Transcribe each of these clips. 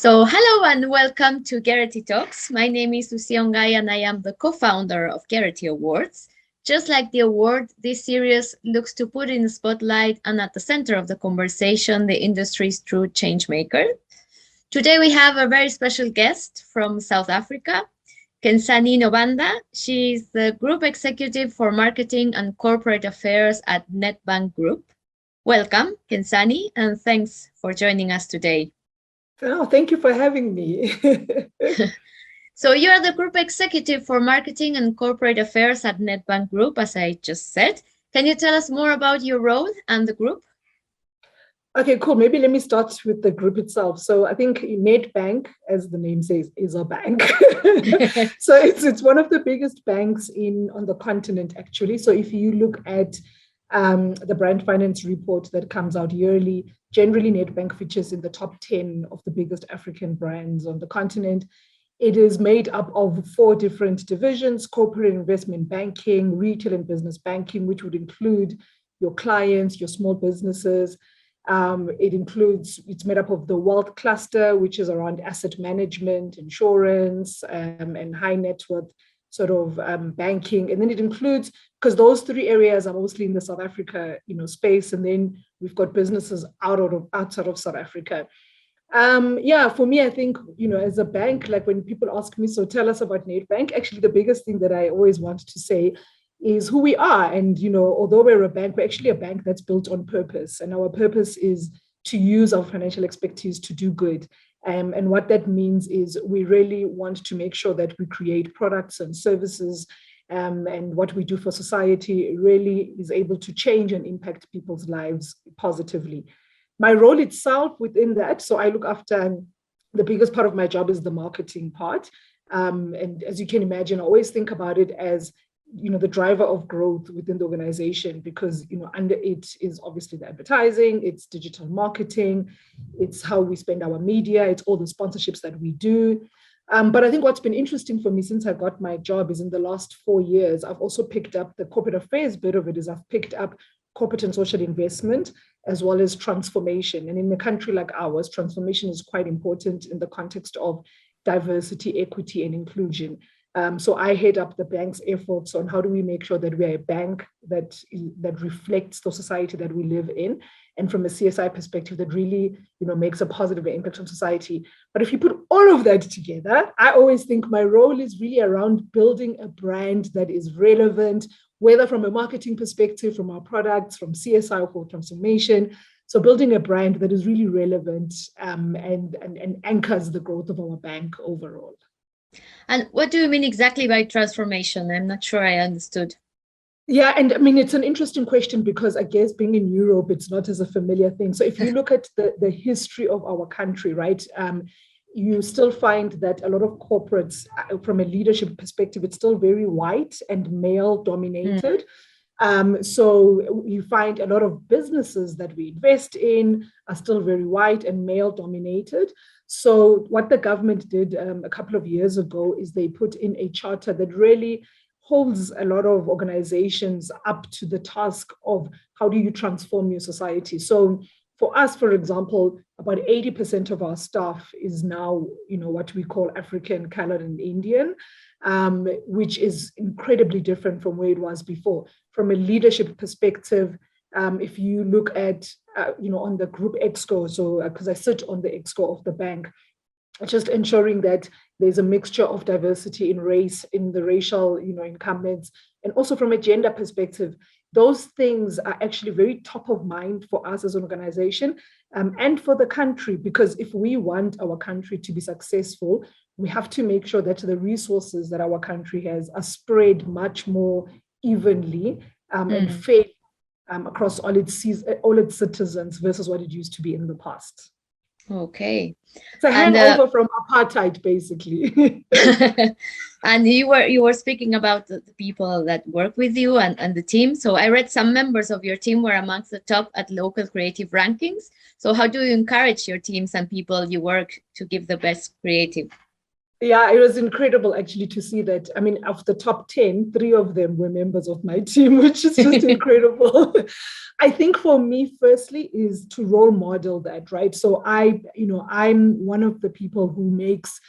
So, hello and welcome to Gerety Talks. My name is Lucia Ongay and I am the co-founder of Gerety Awards. Just like the award, this series looks to put in the spotlight and at the center of the conversation the industry's true changemaker. Today we have a very special guest from South Africa, Khensani Nobanda. She is the Group Executive for Marketing and Corporate Affairs at Nedbank Group. Welcome, Khensani, and thanks for joining us today. Oh, thank you for having me. So you are the Group Executive for Marketing and Corporate Affairs at Netbank Group, as I just said. Can you tell us more about your role and the group? Okay, cool. Maybe let me start with the group itself. So I think Nedbank, as the name says, is a bank. So it's one of the biggest banks on the continent, actually. So if you look at the brand finance report that comes out yearly, generally Nedbank features in the top 10 of the biggest African brands on the continent. It is made up of 4 different divisions: corporate investment banking, retail and business banking, which would include your clients, your small businesses. It's made up of the wealth cluster, which is around asset management, insurance, and high net worth sort of banking. And then it includes, because those 3 areas are mostly in the South Africa, space, and then we've got businesses outside of South Africa. For me, I think, as a bank, like when people ask me, so tell us about Nedbank, actually the biggest thing that I always want to say is who we are. And, although we're a bank, we're actually a bank that's built on purpose. And our purpose is to use our financial expertise to do good. And what that means is we really want to make sure that we create products and services, and what we do for society really is able to change and impact people's lives positively. My role itself within that, so I look after, the biggest part of my job is the marketing part. And as you can imagine, I always think about it as, the driver of growth within the organization, because, under it is obviously the advertising, it's digital marketing, it's how we spend our media, it's all the sponsorships that we do. But I think what's been interesting for me since I got my job is in the last 4 years, I've also picked up the corporate affairs bit of it. I've picked up corporate and social investment, as well as transformation. And in a country like ours, transformation is quite important in the context of diversity, equity, and inclusion. So I head up the bank's efforts on how do we make sure that we're a bank that reflects the society that we live in, and from a CSI perspective that really, makes a positive impact on society. But if you put all of that together, I always think my role is really around building a brand that is relevant, whether from a marketing perspective, from our products, from CSI, or for transformation. So building a brand that is really relevant, and anchors the growth of our bank overall. And what do you mean exactly by transformation? I'm not sure I understood. Yeah, and I mean, it's an interesting question because I guess being in Europe, it's not as a familiar thing. So if you look at the history of our country, right, you still find that a lot of corporates, from a leadership perspective, it's still very white and male dominated. So you find a lot of businesses that we invest in are still very white and male dominated. So what the government did a couple of years ago is they put in a charter that really holds a lot of organizations up to the task of how do you transform your society. So for us, for example, about 80% of our staff is now, what we call African, colored, and Indian, which is incredibly different from where it was before. From a leadership perspective, if you look at, on the group exco, so because I sit on the exco of the bank, just ensuring that there's a mixture of diversity in race, in the racial, incumbents, and also from a gender perspective. Those things are actually very top of mind for us as an organization, and for the country, because if we want our country to be successful, we have to make sure that the resources that our country has are spread much more evenly and fair across all its citizens versus what it used to be in the past. Okay. It's a hangover from apartheid, basically. And you were speaking about the people that work with you and the team. So I read some members of your team were amongst the top at local creative rankings. So how do you encourage your teams and people you work to give the best creative? Yeah, it was incredible actually to see that. I mean, of the top 10, three of them were members of my team, which is just incredible. I think for me, firstly, is to role model that, right? So I'm one of the people who makes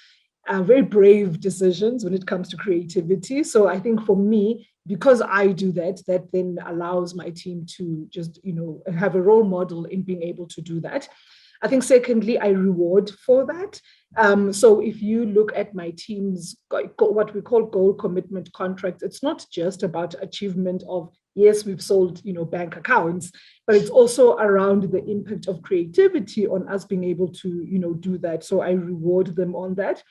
very brave decisions when it comes to creativity. So I think for me, because I do that, that then allows my team to just, have a role model in being able to do that. I think secondly, I reward for that. So if you look at my team's what we call goal commitment contracts, it's not just about achievement of, yes, we've sold, bank accounts, but it's also around the impact of creativity on us being able to, do that. So I reward them on that.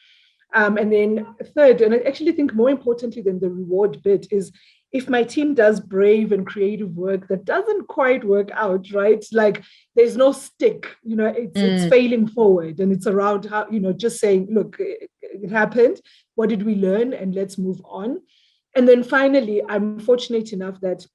And then third, and I actually think more importantly than the reward bit is if my team does brave and creative work that doesn't quite work out, right? Like there's no stick, it's failing forward. And it's around how, just saying, look, it happened. What did we learn? And let's move on. And then finally, I'm fortunate enough that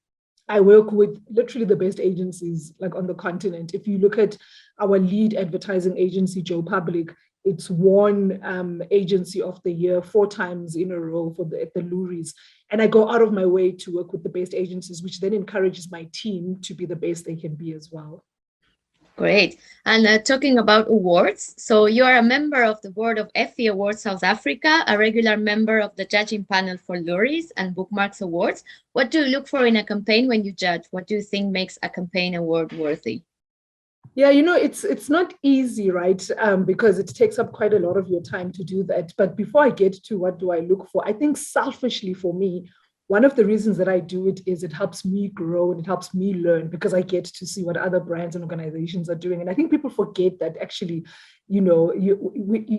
I work with literally the best agencies like on the continent. If you look at our lead advertising agency, Joe Public, it's won agency of the year 4 times in a row at the Luries. And I go out of my way to work with the best agencies, which then encourages my team to be the best they can be as well. Great. And talking about awards, so you are a member of the board of Effie Awards South Africa, a regular member of the judging panel for Luries and Bookmarks Awards. What do you look for in a campaign when you judge? What do you think makes a campaign award worthy? Yeah, it's not easy, right? Because it takes up quite a lot of your time to do that. But before I get to what do I look for, I think selfishly for me, one of the reasons that I do it is it helps me grow and it helps me learn because I get to see what other brands and organizations are doing. And I think people forget that actually, you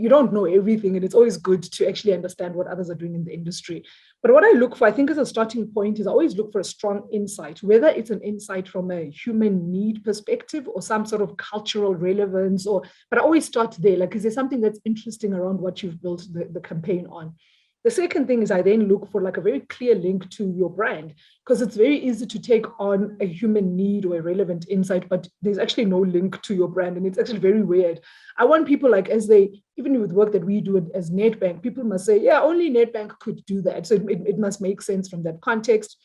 don't know everything, and it's always good to actually understand what others are doing in the industry. But what I look for, I think, as a starting point is I always look for a strong insight, whether it's an insight from a human need perspective or some sort of cultural relevance, but I always start there. Like, is there something that's interesting around what you've built the campaign on? The second thing is I then look for like a very clear link to your brand, because it's very easy to take on a human need or a relevant insight, but there's actually no link to your brand. And it's actually very weird. I want people like even with work that we do as Netbank, people must say, yeah, only Netbank could do that. So it must make sense from that context.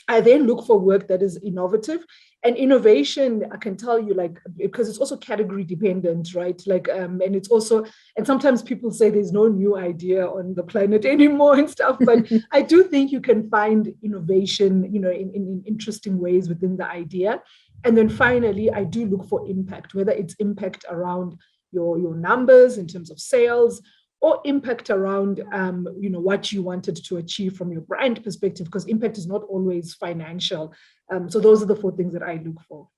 I then look for work that is innovative. And innovation, I can tell you, like, because it's also category dependent, right? Like, and it's also, and sometimes people say there's no new idea on the planet anymore and stuff, but I do think you can find innovation, in interesting ways within the idea. And then finally, I do look for impact, whether it's impact around your numbers in terms of sales, or impact around, what you wanted to achieve from your brand perspective, because impact is not always financial. So those are the 4 things that I look for.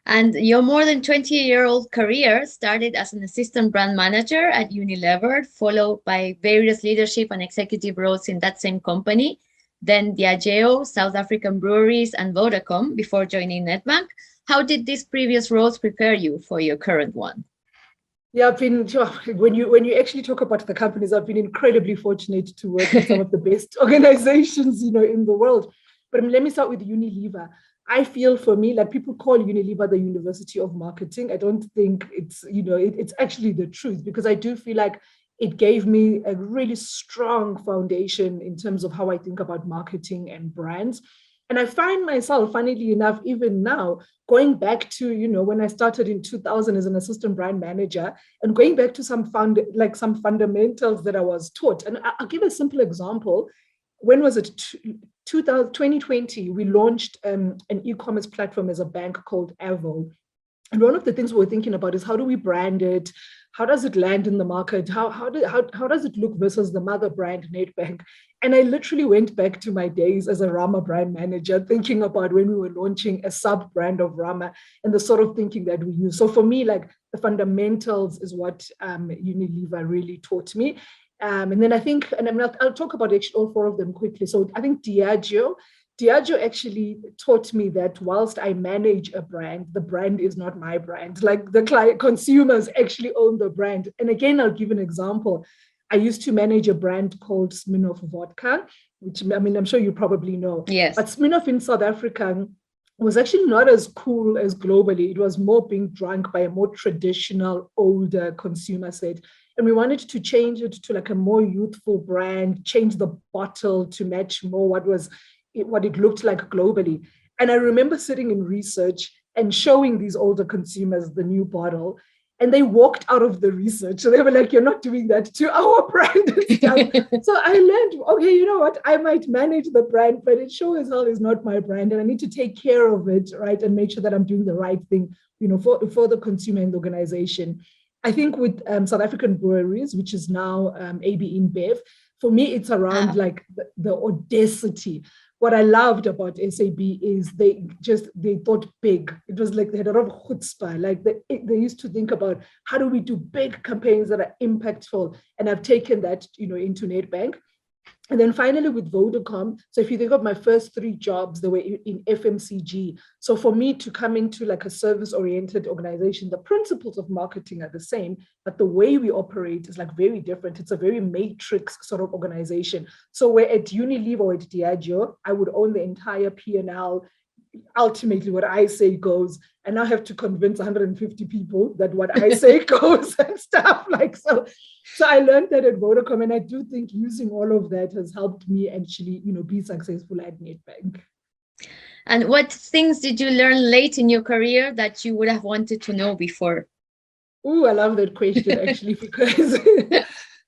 And your more than 20-year-old career started as an assistant brand manager at Unilever, followed by various leadership and executive roles in that same company, then Diageo, South African Breweries, and Vodacom before joining Netbank. How did these previous roles prepare you for your current one? Yeah, I've been, when you actually talk about the companies, I've been incredibly fortunate to work with some of the best organizations, in the world. But let me start with Unilever. I feel for me, like people call Unilever the University of Marketing. I don't think it's, it's actually the truth, because I do feel like it gave me a really strong foundation in terms of how I think about marketing and brands. And I find myself, funnily enough, even now, going back to, when I started in 2000 as an assistant brand manager, and going back to some fundamentals that I was taught. And I'll give a simple example. When was it? 2020, we launched an e-commerce platform as a bank called Avo. And one of the things we were thinking about is how do we brand it? How does it land in the market? How does it look versus the mother brand Netbank? And I literally went back to my days as a Rama brand manager, thinking about when we were launching a sub brand of Rama and the sort of thinking that we use. So for me, like the fundamentals is what Unilever really taught me. And then I think, and I'll talk about actually all 4 of them quickly. So I think Diageo actually taught me that whilst I manage a brand, the brand is not my brand. Like the consumers actually own the brand. And again, I'll give an example. I used to manage a brand called Smirnoff Vodka, which, I mean, I'm sure you probably know. Yes. But Smirnoff in South Africa was actually not as cool as globally. It was more being drunk by a more traditional, older consumer set. And we wanted to change it to like a more youthful brand, change the bottle to match more what it looked like globally. And I remember sitting in research and showing these older consumers the new bottle. And they walked out of the research. So they were like, you're not doing that to our brand and stuff. So I learned, okay, you know what? I might manage the brand, but it sure as hell is not my brand. And I need to take care of it, right? And make sure that I'm doing the right thing, for the consumer and the organization. I think with South African breweries, which is now AB InBev, for me, it's around like the audacity. What I loved about SAB is they thought big. It was like they had a lot of chutzpah. Like they used to think about how do we do big campaigns that are impactful. And I've taken that, into Nedbank. And then finally with Vodacom, so if you think of my first 3 jobs, they were in FMCG. So for me to come into like a service-oriented organization, the principles of marketing are the same, but the way we operate is like very different. It's a very matrix sort of organization. So where at Unilever or at Diageo, I would own the entire P&L. Ultimately, what I say goes, and I have to convince 150 people that what I say goes and stuff like so. So I learned that at Vodacom, and I do think using all of that has helped me actually, be successful at Netbank. And what things did you learn late in your career that you would have wanted to know before? Oh, I love that question actually, because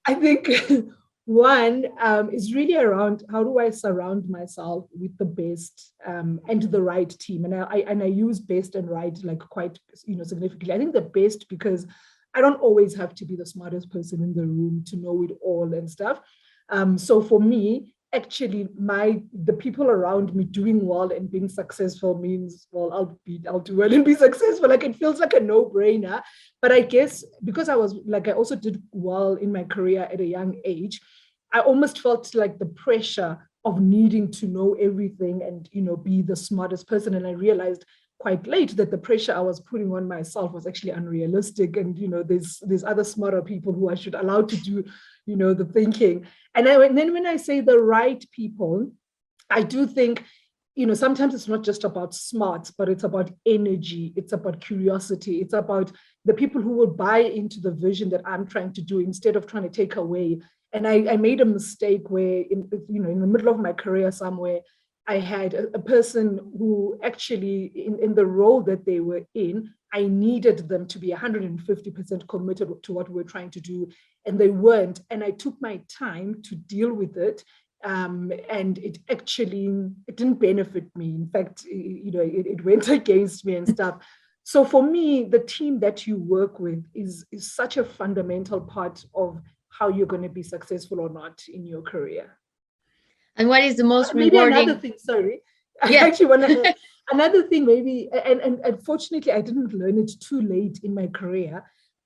I think one is really around how do I surround myself with the best and the right team, and I use best and right like quite significantly. I think the best because I don't always have to be the smartest person in the room to know it all and stuff. So for me, actually, the people around me doing well and being successful means, well, I'll do well and be successful. Like it feels like a no-brainer. But I guess because I also did well in my career at a young age, I almost felt like the pressure of needing to know everything and be the smartest person. And I realized quite late that the pressure I was putting on myself was actually unrealistic. And there's other smarter people who I should allow to do the thinking. And then when I say the right people, I do think sometimes it's not just about smarts, but it's about energy, it's about curiosity, it's about the people who will buy into the vision that I'm trying to do instead of trying to take away. And I made a mistake where in the middle of my career somewhere, I had a person who actually in the role that they were in, I needed them to be 150% committed to what we were trying to do, and they weren't. And I took my time to deal with it. And it didn't benefit me. In fact, it went against me and stuff. So for me, the team that you work with is such a fundamental part of how you're going to be successful or not in your career. And what is the most maybe rewarding? Another thing, sorry. Yeah. I actually want to another thing maybe, and unfortunately I didn't learn it too late in my career,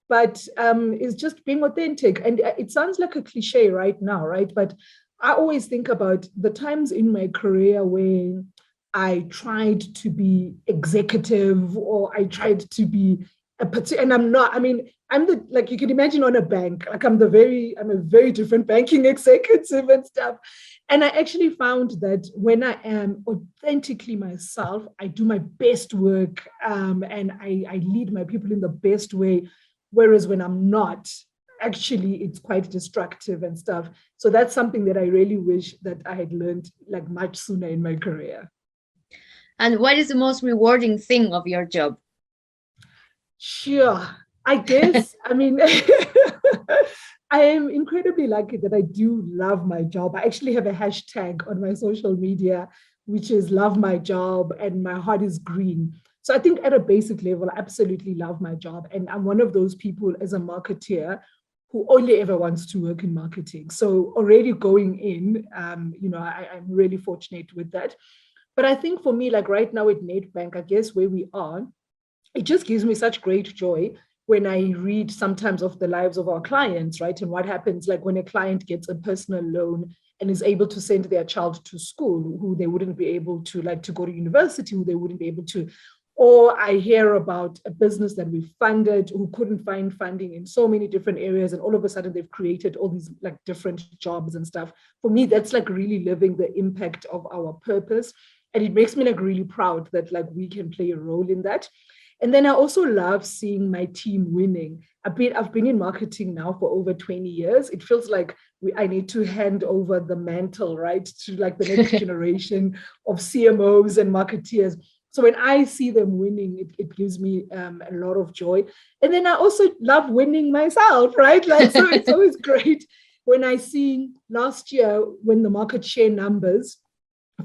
but is just being authentic. And it sounds like a cliche right now, right? But I always think about the times in my career where I tried to be executive or I tried to be and I'm not, I'm like you can imagine on a bank, like I'm a very different banking executive and stuff. And I actually found that when I am authentically myself, I do my best work and I lead my people in the best way. Whereas when I'm not, actually, it's quite destructive and stuff. So that's something that I really wish that I had learned like much sooner in my career. And what is the most rewarding thing of your job? Sure. I guess, I am incredibly lucky that I do love my job. I actually have a hashtag on my social media, which is love my job and my heart is green. So I think at a basic level, I absolutely love my job. And I'm one of those people as a marketeer who only ever wants to work in marketing. So already going in, I'm really fortunate with that. But I think for me, like right now at Netbank, I guess where we are, it just gives me such great joy when I read sometimes of the lives of our clients, right? And what happens like when a client gets a personal loan and is able to send their child to school, who they wouldn't be able to, like to go to university, who they wouldn't be able to. Or I hear about a business that we funded who couldn't find funding in so many different areas. And all of a sudden they've created all these like different jobs and stuff. For me, that's like really living the impact of our purpose. And it makes me like really proud that like we can play a role in that. And then I also love seeing my team winning. I've been in marketing now for over 20 years. It feels like I need to hand over the mantle, right, to like the next generation of CMOs and marketeers. So when I see them winning, it gives me a lot of joy. And then I also love winning myself, right? Like, so it's always great when I see last year when the market share numbers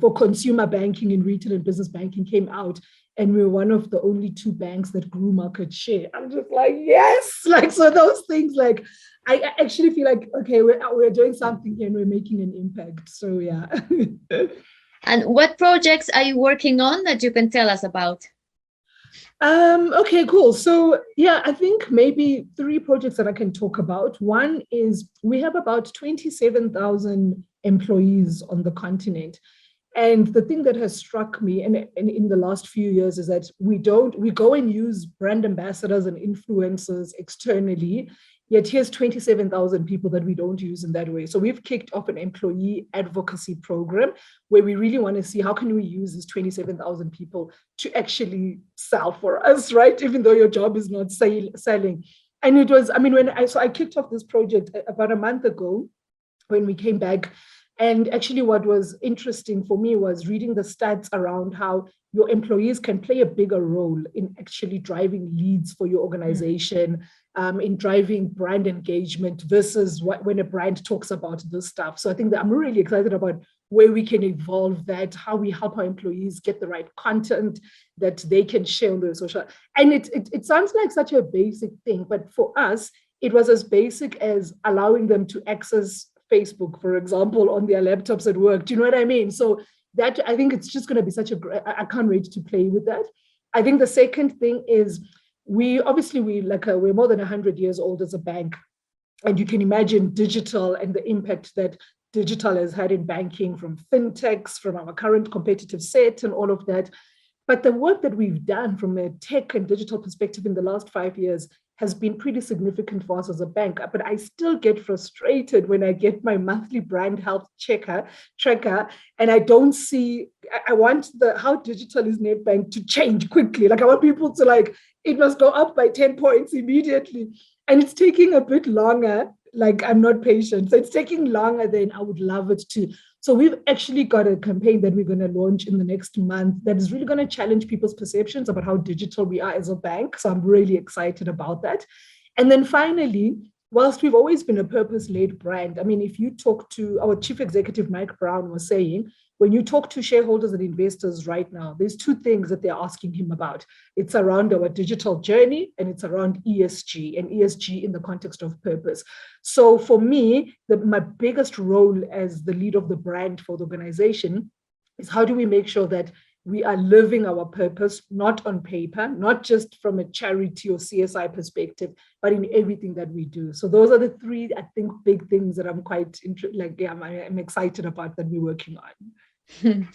for consumer banking and retail and business banking came out, and we were one of the only two banks that grew market share. I'm just like, yes, like, so those things, like, I actually feel like, okay, we're doing something here and we're making an impact. So yeah. And what projects are you working on that you can tell us about? Okay, cool. So yeah, I think maybe three projects that I can talk about. One is we have about 27,000 employees on the continent. And the thing that has struck me and in the last few years is that we go and use brand ambassadors and influencers externally, yet here's 27,000 people that we don't use in that way. So we've kicked off an employee advocacy program where we really want to see how can we use these 27,000 people to actually sell for us, right? Even though your job is not selling. And it was, I mean, I kicked off this project about a month ago when we came back. And actually, what was interesting for me was reading the stats around how your employees can play a bigger role in actually driving leads for your organization, in driving brand engagement versus when a brand talks about this stuff. So I think that I'm really excited about where we can evolve that, how we help our employees get the right content that they can share on their social. And it sounds like such a basic thing, but for us, it was as basic as allowing them to access Facebook, for example, on their laptops at work. Do you know what I mean? So that, I think it's just going to be such a great, I can't wait to play with that. I think the second thing is we're more than 100 years old as a bank. And you can imagine digital and the impact that digital has had in banking, from fintechs, from our current competitive set and all of that. But the work that we've done from a tech and digital perspective in the last 5 years has been pretty significant for us as a bank. But I still get frustrated when I get my monthly brand health tracker, and I don't see, I want how digital is Netbank to change quickly. Like, I want people to, like, it must go up by 10 points immediately. And it's taking a bit longer. Like, I'm not patient. So it's taking longer than I would love it to. So we've actually got a campaign that we're going to launch in the next month that is really going to challenge people's perceptions about how digital we are as a bank. So I'm really excited about that. And then finally, whilst we've always been a purpose-led brand, I mean, if you talk to our chief executive, Mike Brown, was saying, when you talk to shareholders and investors right now, there's two things that they're asking him about. It's around our digital journey and it's around ESG, and ESG in the context of purpose. So for me, my biggest role as the lead of the brand for the organization is how do we make sure that we are living our purpose, not on paper, not just from a charity or CSI perspective, but in everything that we do. So those are the three, I think, big things that I'm quite I'm excited about that we're working on.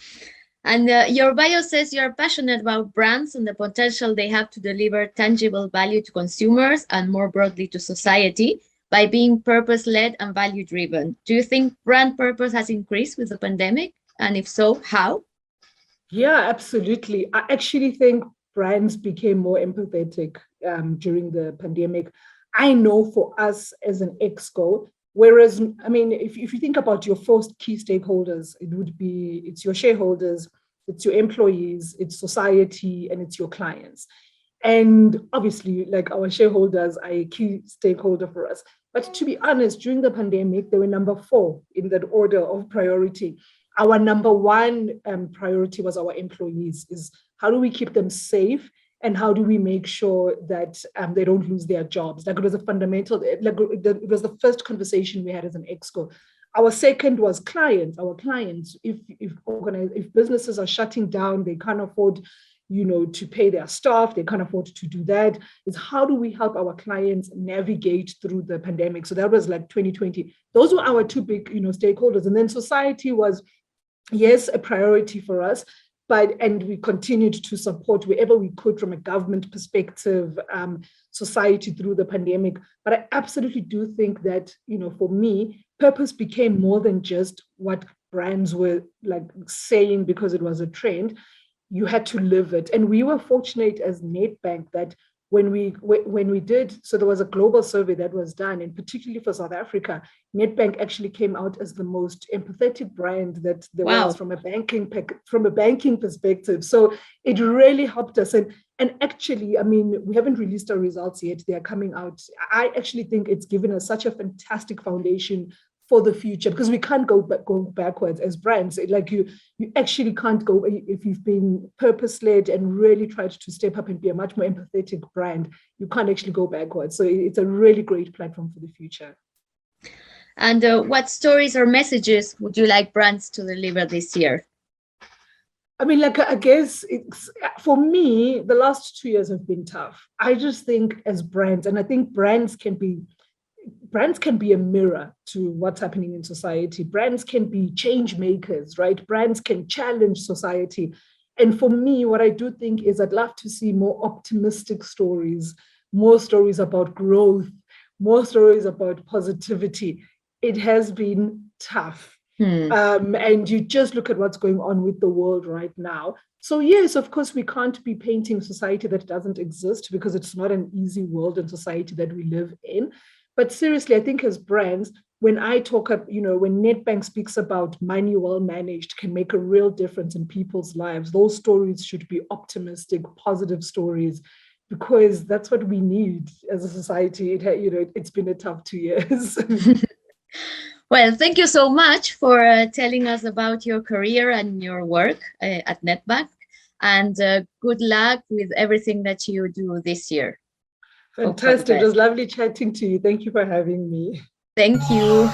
And your bio says you're passionate about brands and the potential they have to deliver tangible value to consumers and more broadly to society by being purpose-led and value-driven. Do you think brand purpose has increased with the pandemic? And if so, how? Yeah, absolutely. I actually think brands became more empathetic during the pandemic. I know for us as an exco, whereas, I mean, if you think about your first key stakeholders, it's your shareholders, it's your employees, it's society, and it's your clients. And obviously, like, our shareholders are a key stakeholder for us. But to be honest, during the pandemic, they were number 4 in that order of priority. Our number 1 priority was our employees, is how do we keep them safe and how do we make sure that they don't lose their jobs? Like, it was a fundamental, it was the first conversation we had as an exco. Our second was clients. Our clients, if businesses are shutting down, they can't afford to pay their staff, they can't afford to do that, is how do we help our clients navigate through the pandemic? So that was like 2020. Those were our 2 big, stakeholders. And then society was, yes, a priority for us, and we continued to support wherever we could from a government perspective, society through the pandemic. But I absolutely do think that, for me, purpose became more than just what brands were like saying because it was a trend. you had to live it. And we were fortunate as Netbank that when we did, so there was a global survey that was done, and particularly for South Africa, Netbank actually came out as the most empathetic brand that there was from a banking perspective. So it really helped us. And actually, I mean, we haven't released our results yet. They are coming out. I actually think it's given us such a fantastic foundation for the future, because we can't go backwards as brands. Like you actually can't go, if you've been purpose-led and really tried to step up and be a much more empathetic brand, you can't actually go backwards. So it's a really great platform for the future. And what stories or messages would you like brands to deliver this year? I mean, like, I guess for me, the last 2 years have been tough. I just think as brands, and I think brands can be a mirror to what's happening in society. Brands can be change makers, right? Brands can challenge society. And for me, what I do think is I'd love to see more optimistic stories, more stories about growth, more stories about positivity. It has been tough. And you just look at what's going on with the world right now. So yes, of course, we can't be painting society that doesn't exist, because it's not an easy world and society that we live in. But seriously, I think as brands, when I talk up, when Nedbank speaks about money well managed can make a real difference in people's lives, those stories should be optimistic, positive stories, because that's what we need as a society. It's been a tough 2 years. Well, thank you so much for telling us about your career and your work at Netbank, and good luck with everything that you do this year. Fantastic. It was lovely chatting to you. Thank you for having me. Thank you.